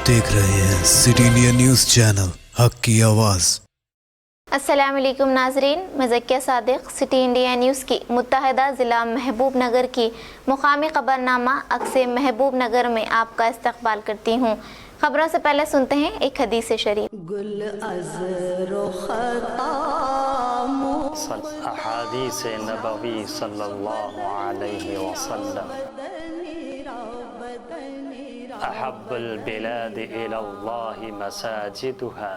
देख रहे हैं सिटी इंडिया न्यूज़ चैनल, हक की आवाज़। अस्सलाम वालेकुम नाजरीन, मैं Zakia Sadiq city India news की मुत्तहदा ज़िला महबूब नगर की मुकामी खबरनामा अक्से महबूब नगर में आपका इस्तकबाल करती हूँ। खबरों से पहले सुनते हैं एक हदीस शरीफ। अहादीस नबवी सल्लल्लाहु अलैहि वसल्लम अहब्बुल बिलाद इलल्लाहि मसाजिदुहा,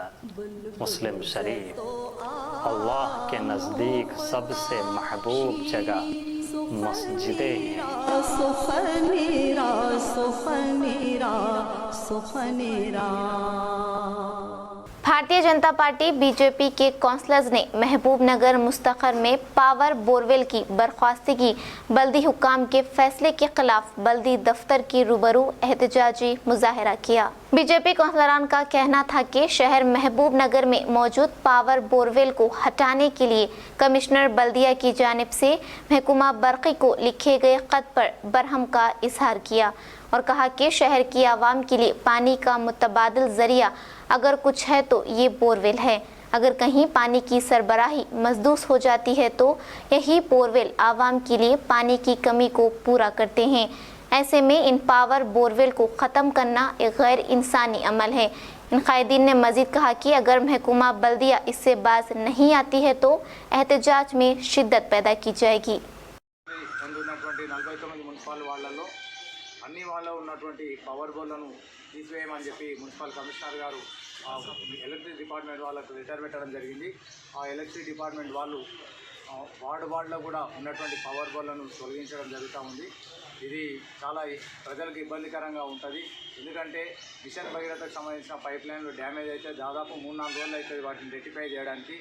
मुस्लिम शरीफ। अल्लाह के नज़दीक सबसे महबूब जगह मस्जिदें हैं। भारतीय जनता पार्टी बीजेपी के कौंसलर्स ने महबूब नगर मुस्तखर में पावर बोरवेल की बर्खास्तगी बल्दी हुक्काम के फैसले के खिलाफ बल्दी दफ्तर की रूबरू एहतजाजी मुजाहरा किया। बीजेपी कौंसलरान का कहना था कि शहर महबूब नगर में मौजूद पावर बोरवेल को हटाने के लिए कमिश्नर बल्दिया की जानिब से महकूमा बरक़ी को लिखे गए खत पर बरहम का इजहार किया और कहा कि शहर की आवाम के लिए पानी का मुतबादिल जरिया अगर कुछ है तो ये बोरवेल है। अगर कहीं पानी की सरबराही मजदूस हो जाती है तो यही बोरवेल आवाम के लिए पानी की कमी को पूरा करते हैं। ऐसे में इन पावर बोरवेल को ख़त्म करना एक गैर इंसानी अमल है। इन कायदीन ने मजीद कहा कि अगर महकूमा बल्दिया इससे बाज नहीं आती है तो एहतजाज में शिद्दत पैदा की जाएगी। అన్ని వాళ్ళ ఉన్నటువంటి పవర్ బోర్డులను తీసివేయమని చెప్పి మున్సిపల్ కమిషనర్ గారు ఎలక్ట్రిక్ డిపార్ట్మెంట్ వాళ్ళకు లెటర్ పెట్టడం జరిగింది। ఆ ఎలక్ట్రిక్ డిపార్ట్మెంట్ వాళ్ళు వార్డులో కూడా ఉన్నటువంటి పవర్ బోర్డులను తొలగించడం జరుగుతూ ఉంది। ఇది చాలా ప్రజలకు ఇబ్బందికరంగా ఉంటుంది। ఎందుకంటే మిషన్ భగీరథకు సంబంధించిన పైప్ లైన్లు డ్యామేజ్ అయితే దాదాపు 3-4 రోజులు అవుతుంది వాటిని రెక్టిఫై చేయడానికి।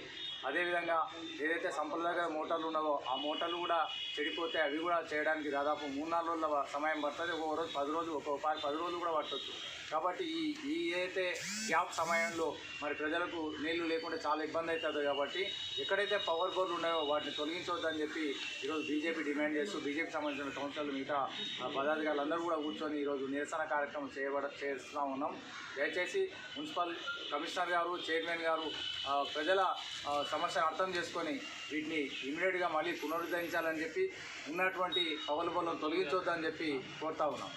అదేవిధంగా ఏదైతే సంప్రదాయ మోటార్లు ఉన్నావో ఆ మోటార్లు కూడా చెడిపోతే అవి కూడా చేయడానికి దాదాపు 3-4 రోజుల సమయం పడుతుంది। ఒక్కొక్క రోజు 10 రోజులు, ఒక్కొక్క 10 రోజులు కూడా పట్టవచ్చు। కాబట్టి ఈ ఏదైతే గ్యాప్ సమయంలో మరి ప్రజలకు నీళ్లు లేకుండా చాలా ఇబ్బంది అవుతుంది। కాబట్టి ఎక్కడైతే పవర్ బోర్డులు ఉన్నాయో వాటిని తొలగించవద్దని చెప్పి ఈరోజు బీజేపీ డిమాండ్ చేస్తూ బీజేపీ సంబంధించిన కౌన్సిలర్లు మిగతా పదాధికారులందరూ కూడా కూర్చొని ఈరోజు నిరసన కార్యక్రమం చేస్తూ ఉన్నాం। దయచేసి మున్సిపల్ కమిషనర్ గారు, చైర్మన్ గారు ప్రజల సమస్యను అర్థం చేసుకొని వీటిని ఇమీడియట్గా మళ్ళీ పునరుద్ధరించాలని చెప్పి ఉన్నటువంటి పవర్ బోర్డులను తొలగించవద్దని చెప్పి కోరుతా ఉన్నాం।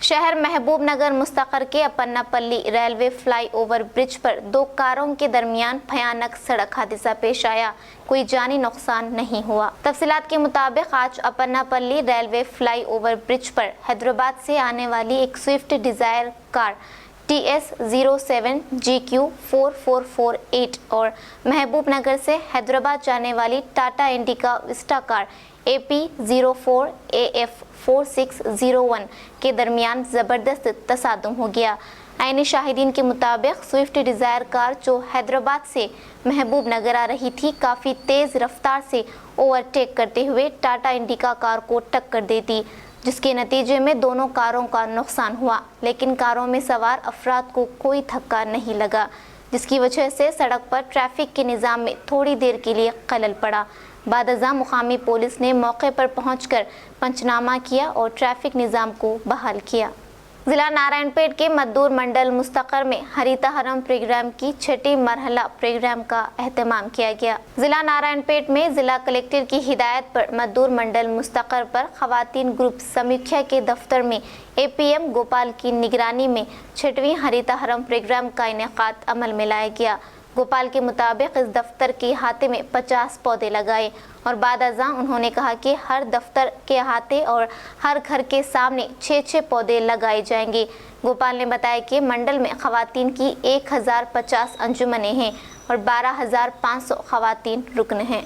शहर महबूब नगर मुस्तकर के अपन्नापल्ली रेलवे फ्लाई ओवर ब्रिज पर 2 कारों के दरमियान भयानक सड़क हादसा पेश आया। कोई जानी नुकसान नहीं हुआ। तफसीलात के मुताबिक आज अपन्नापल्ली रेलवे फ्लाई ओवर ब्रिज पर हैदराबाद से आने वाली एक Swift Dzire car TS07 GQ 4448 और महबूब नगर से हैदराबाद जाने वाली Tata indica Vista car AP 04 AF 4601 के दरमियान ज़बरदस्त तसादुम हो गया। आईनी शाहिदीन के मुताबिक स्विफ्ट डिज़ायर कार जो हैदराबाद से महबूब नगर आ रही थी काफ़ी तेज़ रफ्तार से ओवरटेक करते हुए टाटा इंडिका कार को टक्कर दे दी, जिसके नतीजे में दोनों कारों का नुकसान हुआ, लेकिन कारों में सवार अफराद को कोई धक्का नहीं लगा, जिसकी वजह से सड़क पर ट्रैफिक के निज़ाम में थोड़ी देर के लिए खलल पड़ा। बादअज़ा मुकामी पुलिस ने मौके पर पहुंचकर पंचनामा किया और ट्रैफिक निज़ाम को बहाल किया। ज़िला नारायणपेट के मद्दूर मंडल मुस्तकर में हरीता हरम प्रोग्राम की 6ठी मरहला प्रोग्राम का एहतमाम किया गया। ज़िला नारायणपेट में ज़िला कलेक्टर की हिदायत पर मद्दूर मंडल मुस्तकर पर ख़वातीन ग्रुप समीक्षा के दफ्तर में APM गोपाल की निगरानी में 6वीं हरीता हरम प्रोग्राम का इनेकाद अमल में लाया गया। गोपाल के मुताबिक इस दफ्तर के अहाते में 50 पौधे लगाए और बादअज़ा उन्होंने कहा कि हर दफ्तर के अहाते और हर घर के सामने 6-6 पौधे लगाए जाएंगे। गोपाल ने बताया कि मंडल में ख़वातीन की 1050 अंजुमनें हैं और 12,500 ख़वातीन रुकन हैं।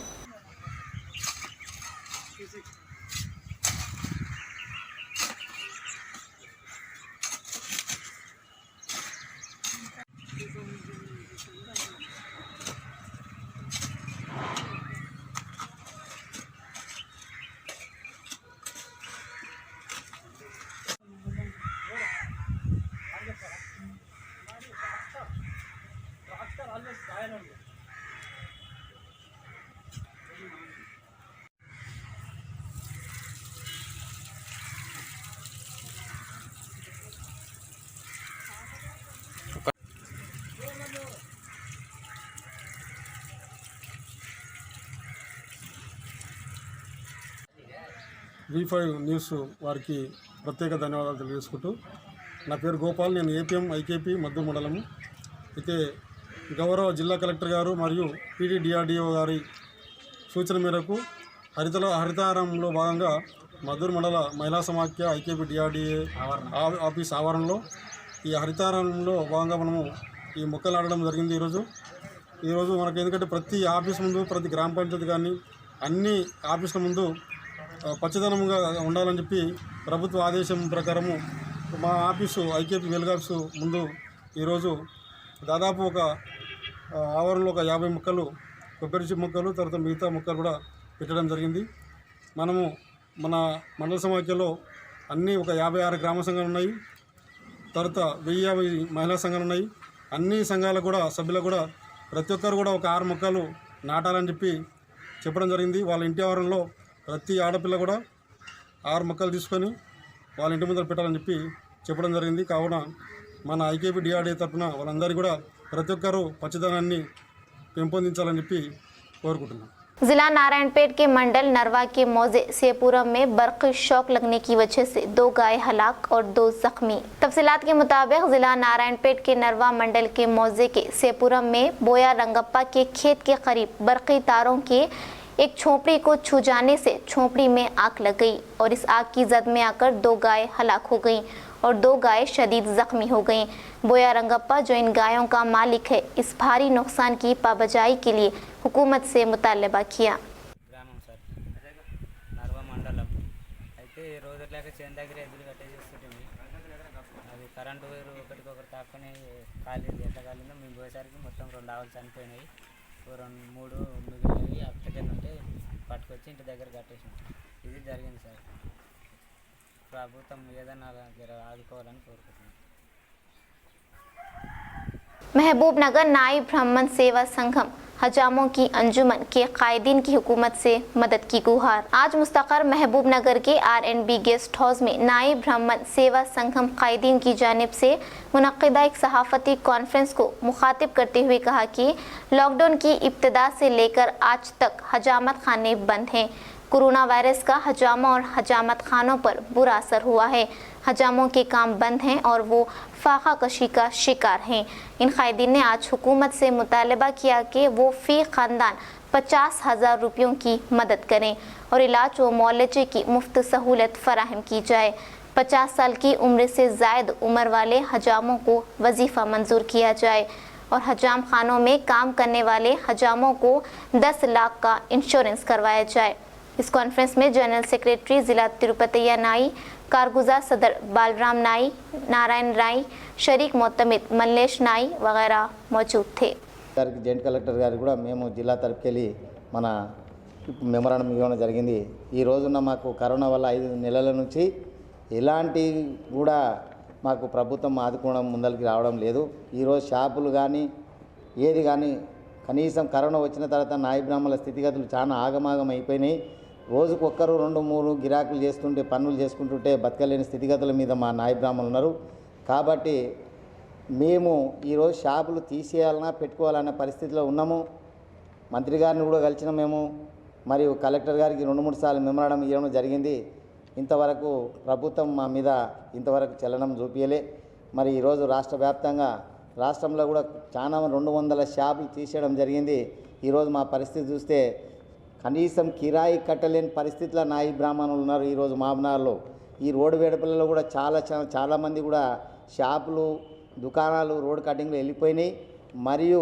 V5 న్యూస్ వారికి ప్రత్యేక ధన్యవాదాలు తెలియజేసుకుంటూ, నా పేరు గోపాల్, నేను APM IKP మద్దూరు మండలము. అయితే గౌరవ జిల్లా కలెక్టర్ గారు మరియు PDDRDO గారి సూచన మేరకు హరితారంలో భాగంగా మద్దూరు మండల మహిళా సమాఖ్య IKP DRDA ఆఫీస్ ఆవరణలో ఈ హరితారంలో భాగంగా మనము ఈ మొక్కలు నాటడం జరిగింది. ఈరోజు మనకు ఎందుకంటే ప్రతి ఆఫీస్ ముందు, ప్రతి గ్రామ పంచాయతీ కానీ అన్ని ఆఫీసుల ముందు పచ్చదనంగా ఉండాలని చెప్పి ప్రభుత్వ ఆదేశం ప్రకారము మా ఆఫీసు IKP వెలుగు ఆఫీసు ముందు ఈరోజు దాదాపు ఒక ఆవరణలో ఒక 50 మొక్కలు, కొబ్బరి మొక్కలు, తర్వాత మిగతా మొక్కలు కూడా పెట్టడం జరిగింది. మనము మన మండల సమాఖ్యలో అన్నీ ఒక 56 గ్రామ సంఘాలు ఉన్నాయి, తర్వాత 1050 మహిళా సంఘాలు ఉన్నాయి. అన్ని సంఘాలు కూడా సభ్యులు కూడా ప్రతి ఒక్కరు కూడా ఒక 6 మొక్కలు నాటాలని చెప్పడం జరిగింది. వాళ్ళ ఇంటి ఆవరణలో ప్రతి ఆడపిల్ల కూడా 6 మొక్కలు తీసుకొని వాళ్ళ ఇంటి ముందర పెట్టాలని చెప్పడం జరిగింది. కావున మన IKP DRDA తరఫున వాళ్ళందరికీ కూడా ప్రతి ఒక్కరూ పచ్చదనాన్ని పెంపొందించాలని కోరుకుంటున్నాం. जिला नारायणपेट के मंडल नरवा के मौजे सेपुरम में बर्क़ी शॉक लगने की वजह से 2 गाय हलाक और 2 जख्मी। तफसीलात के मुताबिक जिला नारायणपेट के नरवा मंडल के मौजे के सेपुरम में बोया रंगप्पा के खेत के करीब बर्क़ी तारों के एक झोपड़ी को छू जाने से झोपड़ी में आग लग गई और इस आग की जद में आकर 2 गाय हलाक हो गईं और 2 गाय शदीद जख्मी हो गईं। बोया रंगप्पा जो इन गायों का मालिक है, इस भारी नुकसान की पाबजाई के लिए हुकूमत से मुतालबा किया। గ్రామం సార్ నర్వ మండలం అయితే రోజు లేక చేను దగ్గర ఎదురు కట్టేసేస్తుంటుంది. అది కరెంటు వైరు ఒకటికొకటి తాక్కుని కాలింది. ఎట్లా కాలిందో మేము పోయేసరికి మొత్తం 2 ఆవులు చనిపోయినాయి, 3 మిగిలినవి అప్పటికెళ్ళి ఉంటే పట్టుకొచ్చి ఇంటి దగ్గర కట్టేసాం. ఇది జరిగింది సార్. ప్రభుత్వం ఏదైనా ఆదుకోవాలని కోరుకుంటున్నాం. महबूबनगर नाई ब्राह्मण सेवा संगम हजामों की अंजुमन के कायदीन की हुकूमत से मदद की गुहार। आज मुस्तकर महबूबनगर के R&B गेस्ट हाउस में नाई ब्राह्मण सेवा संगम कायदीन की जानिब से मुनक्किदा एक सहाफ़ती कॉन्फ्रेंस को मुखातिब करते हुए कहा कि लॉकडाउन की इब्तिदा से लेकर आज तक हजामत खाने बंद हैं। कोरोना वायरस का हजामा और हजामत खानों पर बुरा असर हुआ है। हजामों के काम बंद हैं और वो फाका कशी का शिकार हैं। इन कायदीन ने आज हुकूमत से मुतालबा किया कि वो फ़ी ख़ानदान 50,000 रुपयों की मदद करें और इलाज व मुआलजे की मुफ्त सहूलत फराहम की जाए। 50 साल की उम्र से ज़ायद उम्र वाले हजामों को वजीफ़ा मंजूर किया जाए और हजाम खानों में काम करने वाले हजामों को 10 लाख का इंश्योरेंस करवाया जाए। इस कॉन्फ्रेंस में जनरल सेक्रेटरी ज़िला तिरुपतिया नाई, कारगुजार सदर बालराम नाई, नारायण राई, शरीक मोतमिद मल्लेश नाई वगैरह मौजूद थे। జాయింట్ కలెక్టర్ గారు కూడా మేము జిల్లా తరపుకెళ్ళి మన మెమరాండం ఇవ్వడం జరిగింది. ఈ రోజున మాకు కరోనా వల్ల 5 నెలల నుంచి ఎలాంటి కూడా మాకు ప్రభుత్వం ఆదుకోవడం ముందరికి రావడం లేదు. ఈరోజు షాపులు కానీ ఏది కానీ కనీసం కరోనా వచ్చిన తర్వాత నాయి బ్రాహ్మణుల స్థితిగతులు చాలా ఆగమాగం అయిపోయినాయి. రోజుకు 1, 2, 3 గిరాకులు చేస్తుంటే, పనులు చేసుకుంటుంటే బతకలేని స్థితిగతుల మీద మా నాయి బ్రాహ్మణులు ఉన్నారు. కాబట్టి మేము ఈరోజు షాపులు తీసేయాలన్నా పెట్టుకోవాలన్న పరిస్థితిలో ఉన్నాము. మంత్రి గారిని కూడా కలిసిన మేము, మరియు కలెక్టర్ గారికి 2-3 సార్లు మెమరాండం ఇవ్వడం జరిగింది. ఇంతవరకు ప్రభుత్వం మా మీద ఇంతవరకు చలనం చూపించలే. మరి ఈరోజు రాష్ట్ర వ్యాప్తంగా రాష్ట్రంలో కూడా చాలా 200 షాపులు తీసేయడం జరిగింది. ఈరోజు మా పరిస్థితి చూస్తే కనీసం కిరాయి కట్టలేని పరిస్థితిలో నాయి బ్రాహ్మణులు ఉన్నారు. ఈరోజు మామనార్లో ఈ రోడ్డు వేడుకలలో కూడా చాలామంది కూడా షాపులు, దుకాణాలు రోడ్ కటింగ్లో వెళ్ళిపోయినాయి. మరియు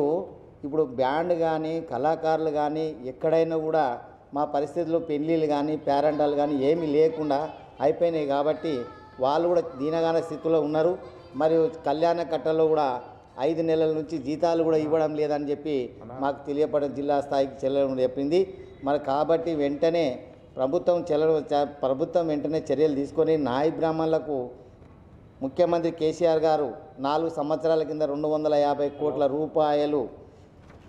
ఇప్పుడు బ్యాండ్ కానీ కళాకారులు కానీ ఎక్కడైనా కూడా మా పరిస్థితుల్లో పెళ్ళిళ్ళు కానీ పేరెంటాలు కానీ ఏమీ లేకుండా అయిపోయినాయి. కాబట్టి వాళ్ళు కూడా దీనగాన స్థితిలో ఉన్నారు. మరియు కళ్యాణ కట్టలో కూడా 5 నెలల నుంచి జీతాలు కూడా ఇవ్వడం లేదని చెప్పి మాకు తెలియపడిన జిల్లా స్థాయికి చెల్లడం చెప్పింది. మరి కాబట్టి వెంటనే ప్రభుత్వం వెంటనే చర్యలు తీసుకొని నాయి బ్రాహ్మణులకు ముఖ్యమంత్రి కేసీఆర్ గారు 4 సంవత్సరాల కింద 250 కోట్ల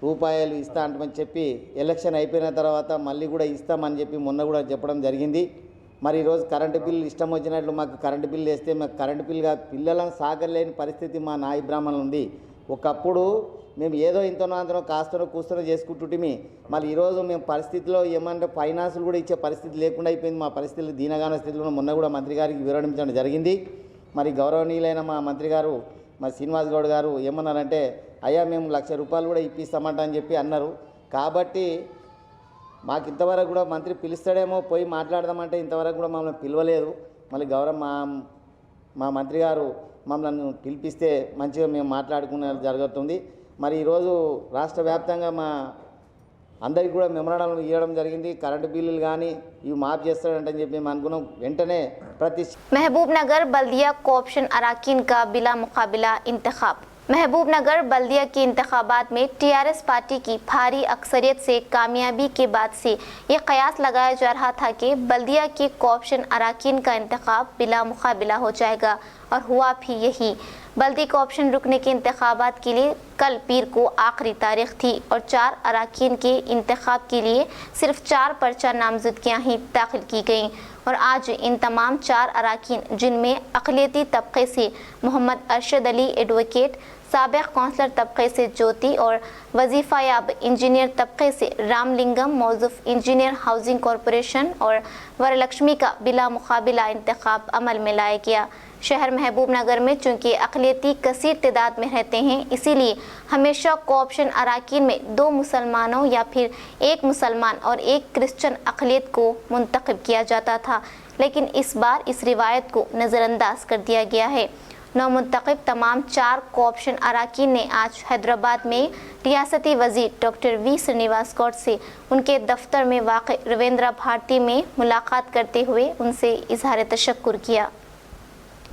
రూపాయలు ఇస్తా అంటమని చెప్పి ఎలక్షన్ అయిపోయిన తర్వాత మళ్ళీ కూడా ఇస్తామని చెప్పి మొన్న కూడా చెప్పడం జరిగింది. మరి ఈరోజు కరెంటు బిల్లు ఇష్టం వచ్చినట్లు మాకు కరెంటు బిల్లు వేస్తే మాకు కరెంటు బిల్లుగా పిల్లలను సాగలేని పరిస్థితి మా నాయి బ్రాహ్మణులు ఉంది. ఒకప్పుడు మేము ఏదో ఇంతనో అంతనో కాస్తనో కూస్తనో చేసుకుంటుంటిమి. మళ్ళీ ఈరోజు మేము పరిస్థితిలో ఏమంటే ఫైనాన్సులు కూడా ఇచ్చే పరిస్థితి లేకుండా అయిపోయింది. మా పరిస్థితులు దీనగాన స్థితిలో మొన్న కూడా మంత్రి గారికి వివరించడం జరిగింది. మరి గౌరవనీయులైన మా మంత్రి గారు మరి శ్రీనివాస్ గౌడ్ గారు ఏమన్నారంటే అయ్యా మేము ₹1,00,000 కూడా ఇప్పిస్తామంట అని చెప్పి అన్నారు. కాబట్టి మాకు ఇంతవరకు కూడా మంత్రి పిలుస్తాడేమో పోయి మాట్లాడదామంటే ఇంతవరకు కూడా మమ్మల్ని పిలవలేదు. మళ్ళీ మా మంత్రి గారు మమ్మల్ని పిలిపిస్తే మంచిగా మేము మాట్లాడుకునే జరుగుతుంది. మరి ఈరోజు రాష్ట్ర వ్యాప్తంగా మా అందరికీ కూడా మెమరాండం ఇవ్వడం జరిగింది. కరెంటు బిల్లులు కానీ ఇవి మాఫ్ చేస్తాడంటని చెప్పి మేము అనుకున్నాం. వెంటనే ప్రతి महबूबनगर बल्दिया कोऑप्शन अराकीन का बिला मुकाबिला इंतखाब। महबूबनगर बल्दिया के इंतखाबात में टीआरएस पार्टी की भारी अक्सरियत से कामयाबी के बाद से ये कयास लगाया जा रहा था कि बल्दिया के कोऑप्शन अराकीन का इंतखाब बिला मुकाबिला हो जाएगा और हुआ भी यही। बल्दी कोऑप्शन रुकने के इंतखाबात के लिए कल पीर को आखिरी तारीख थी और 4 अराकीन के इंतखाब के लिए सिर्फ 4 पर्चा नामजदगियाँ ही दाखिल की गईं और आज इन तमाम 4 अराकीन जिनमें अक़लियती तबक़े से मोहम्मद अरशद अली एडवोकेट, साबिक़ कौंसलर तबक़े से ज्योति और वजीफ़ा याब इंजीनियर तबक़े से रामलिंगम मौजूफ़ इंजीनियर हाउसिंग कॉरपोरेशन और वरलक्ष्मी का बिला मुकाबिला इंतखाब अमल में लाया गया। शहर महबूबनगर में चूँकि अक़लियती कसीर तादाद में रहते हैं, इसीलिए हमेशा कोऑप्शन अराकीन में 2 मुसलमानों या फिर 1 मुसलमान और 1 क्रिश्चियन अक़लियत को मुंतखब किया जाता था, लेकिन इस बार इस रिवायत को नज़रअंदाज कर दिया गया है। नौमुंतखब तमाम 4 कोऑप्शन अराकीन ने आज हैदराबाद में रियासती वज़ीर डॉक्टर वी श्रीनिवास गौड़ से उनके दफ्तर में वाक़ रविंद्र भारती में मुलाकात करते हुए उनसे इजहार तशक्कुर किया।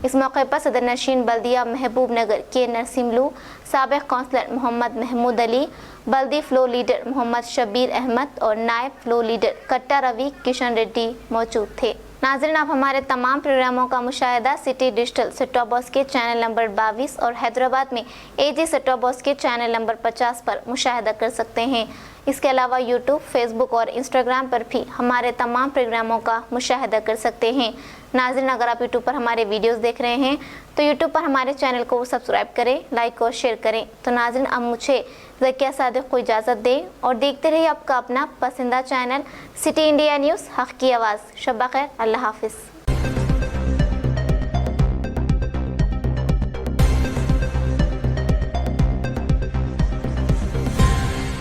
इस मौके पर सदर नशीन बल्दिया महबूबनगर के नरसिमलू, साबिक़ कौंसलर मोहम्मद महमूद अली, बल्दी फ्लो लीडर मोहम्मद शबीर अहमद और नायब फ्लो लीडर कट्टा रवि किशन रेड्डी मौजूद थे। नाज़रीन, आप हमारे तमाम प्रोग्रामों का मुशाहिदा city digital set top box के चैनल नंबर 22 और हैदराबाद में एजी सेट टॉप बॉक्स के चैनल नंबर 50 पर मुशाहिदा कर सकते हैं। इसके अलावा यूट्यूब, फेसबुक और इंस्टाग्राम पर भी हमारे तमाम प्रोग्रामों का मुशाहिदा कर सकते हैं। नाज़रीन, अगर आप यूट्यूब पर हमारे वीडियोस देख रहे हैं तो यूट्यूब पर हमारे चैनल को सब्सक्राइब करें, लाइक और शेयर करें। तो नाज़रीन, अब मुझे ज़किया सादिक को इजाज़त दें और देखते रहिए आपका अपना पसंदीदा चैनल सिटी इंडिया न्यूज़, हक़ की आवाज़। शब बख़ैर, अल्लाह हाफ़िज़।